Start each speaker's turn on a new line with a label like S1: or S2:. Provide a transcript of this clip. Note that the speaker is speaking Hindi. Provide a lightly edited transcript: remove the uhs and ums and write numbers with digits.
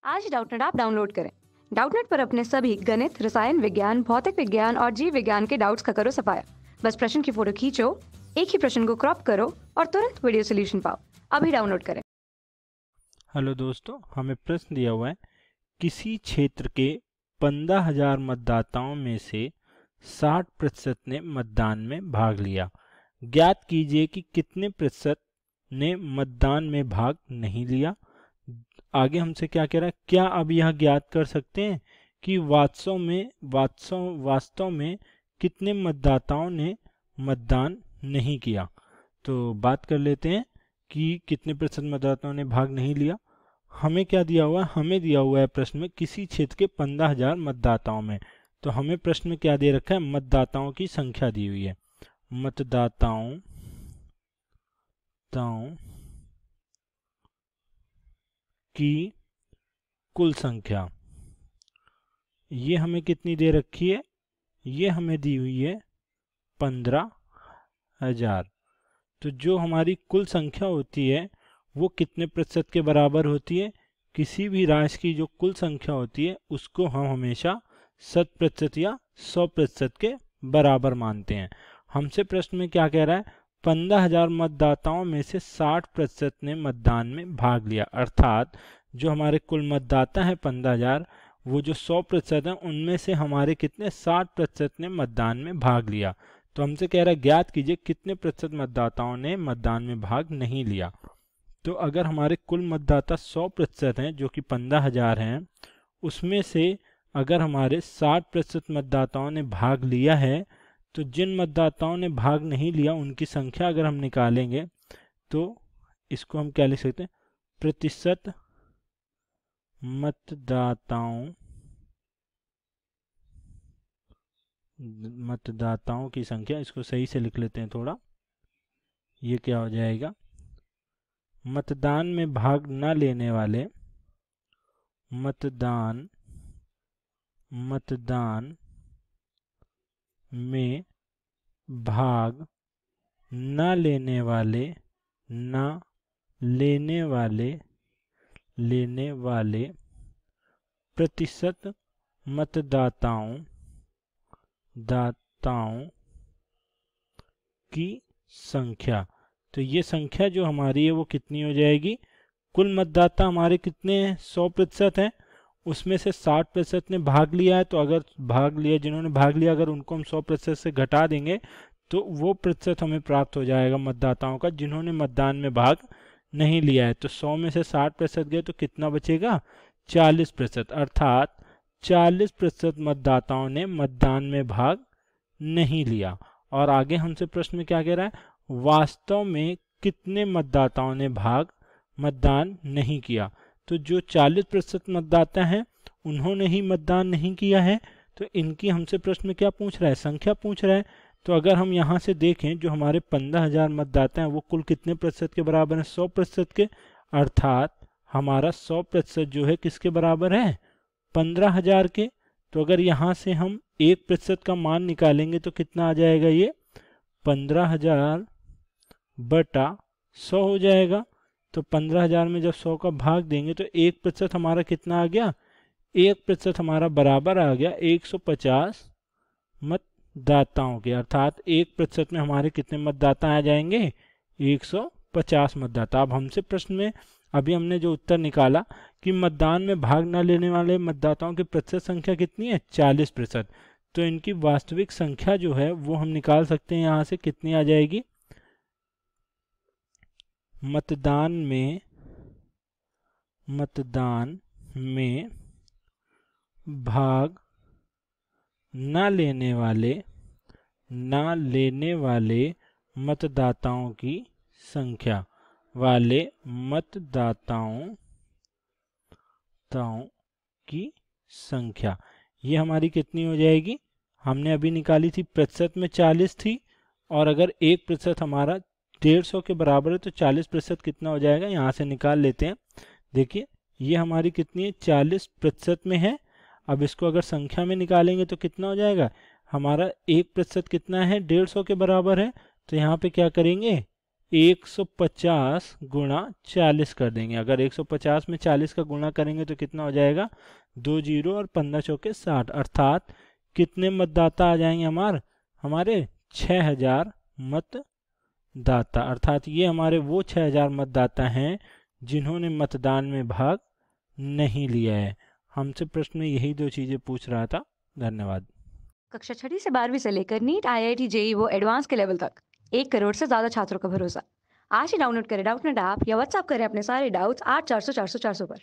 S1: आज डाउटनेट ऐप डाउनलोड करें। डाउटनेट पर अपने सभी गणित, रसायन विज्ञान, भौतिक विज्ञान और जीव विज्ञान के डाउट्स का करो सफाया। बस प्रश्न की फोटो खींचो, एक ही प्रश्न को क्रॉप करो और तुरंत वीडियो सोल्यूशन पाओ। अभी डाउनलोड करें।
S2: हेलो दोस्तों, हमें प्रश्न दिया हुआ है किसी क्षेत्र के 15,000 मतदाताओं में से 60% ने मतदान में भाग लिया। ज्ञात कीजिए कि कितने प्रतिशत ने मतदान में भाग नहीं लिया। आगे हमसे क्या कह रहा है, क्या अब यह ज्ञात कर सकते हैं कि वास्तव में कितने मतदाताओं ने मतदान नहीं किया। तो बात कर लेते हैं कि कितने प्रतिशत मतदाताओं ने भाग नहीं लिया। हमें क्या दिया हुआ है, हमें दिया हुआ है प्रश्न में किसी क्षेत्र के 15,000 मतदाताओं में। तो हमें प्रश्न में क्या दे रखा है, मतदाताओं की संख्या दी हुई है। मतदाताओं की कुल संख्या ये हमें कितनी दे रखी है, ये हमें दी हुई है 15,000। तो जो हमारी कुल संख्या होती है वो कितने प्रतिशत के बराबर होती है। किसी भी राशि की जो कुल संख्या होती है उसको हम हमेशा 100% या 100% के बराबर मानते हैं। हमसे प्रश्न में क्या कह रहा है, 15,000 मतदाताओं में से 60% ने मतदान में भाग लिया। अर्थात जो हमारे कुल मतदाता हैं 15,000, वो जो 100% हैं उनमें से हमारे कितने 60% ने मतदान में भाग लिया। तो हमसे कह रहा है ज्ञात कीजिए कितने प्रतिशत मतदाताओं ने मतदान में भाग नहीं लिया। तो अगर हमारे कुल मतदाता 100% हैं जो कि 15,000 हैं, उसमें से अगर हमारे 60% मतदाताओं ने भाग लिया है, तो जिन मतदाताओं ने भाग नहीं लिया उनकी संख्या अगर हम निकालेंगे तो इसको हम क्या लिख सकते हैं, प्रतिशत मतदाताओं की संख्या। इसको सही से लिख लेते हैं थोड़ा। ये क्या हो जाएगा, मतदान में भाग न लेने वाले मतदान में भाग न लेने वाले प्रतिशत मतदाताओं की संख्या। तो ये संख्या जो हमारी है वो कितनी हो जाएगी, कुल मतदाता हमारे कितने हैं 100% हैं, उसमें से 60% ने भाग लिया है। तो अगर जिन्होंने भाग लिया अगर उनको हम 100% से घटा देंगे तो वो प्रतिशत हमें प्राप्त हो जाएगा मतदाताओं का जिन्होंने मतदान में भाग नहीं लिया है। तो 100 में से 60% गए तो कितना बचेगा, 40%। अर्थात 40% मतदाताओं ने मतदान में भाग नहीं लिया। और आगे हमसे प्रश्न में क्या कह रहा है, वास्तव में कितने मतदाताओं ने मतदान नहीं किया। तो जो 40% मतदाता हैं उन्होंने ही मतदान नहीं किया है। तो इनकी हमसे प्रश्न में क्या पूछ रहा है, संख्या पूछ रहा है। तो अगर हम यहाँ से देखें जो हमारे 15,000 मतदाता हैं वो कुल कितने प्रतिशत के बराबर हैं, 100% के। अर्थात हमारा 100% जो है किसके बराबर है, 15,000 के। तो अगर यहाँ से हम 1% का मान निकालेंगे तो कितना आ जाएगा, ये 15,000 बटा 100 हो जाएगा। तो 15,000 में जब 100 का भाग देंगे तो 1% हमारा कितना आ गया, 1% हमारा बराबर आ गया 150 मतदाताओं के। अर्थात 1% में हमारे कितने मतदाता आ जाएंगे, 150 मतदाता। अब हमसे प्रश्न में अभी हमने जो उत्तर निकाला कि मतदान में भाग न लेने वाले मतदाताओं की प्रतिशत संख्या कितनी है, 40%। तो इनकी वास्तविक संख्या जो है वो हम निकाल सकते हैं यहाँ से, कितनी आ जाएगी, मतदान में भाग न लेने वाले मतदाताओं की संख्या ये हमारी कितनी हो जाएगी, हमने अभी निकाली थी प्रतिशत में 40 थी, और अगर 1% हमारा 150 के बराबर है तो 40% कितना हो जाएगा, यहाँ से निकाल लेते हैं। देखिए ये हमारी कितनी है, 40% में है। अब इसको अगर संख्या में निकालेंगे तो कितना हो जाएगा, हमारा 1% कितना है, 150 के बराबर है। तो यहाँ पे क्या करेंगे, 150 गुणा 40 कर देंगे। अगर 150 में 40 का गुणा करेंगे तो कितना हो जाएगा, 2 जीरो और 15 चौके 60, अर्थात कितने मतदाता आ जाएंगे हमारे 6000 मतदाता। अर्थात ये हमारे वो 6000 मतदाता हैं जिन्होंने मतदान में भाग नहीं लिया है। हमसे प्रश्न में यही दो चीजें पूछ रहा था। धन्यवाद।
S1: कक्षा 6वीं से 12वीं से लेकर नीट, IIT, JEE वो एडवांस के लेवल तक 1 करोड़ से ज्यादा छात्रों का भरोसा। आज ही डाउनलोड करें डाउटनेट ऐप या व्हाट्सएप करें अपने सारे डाउट्स 8400 400 400 पर।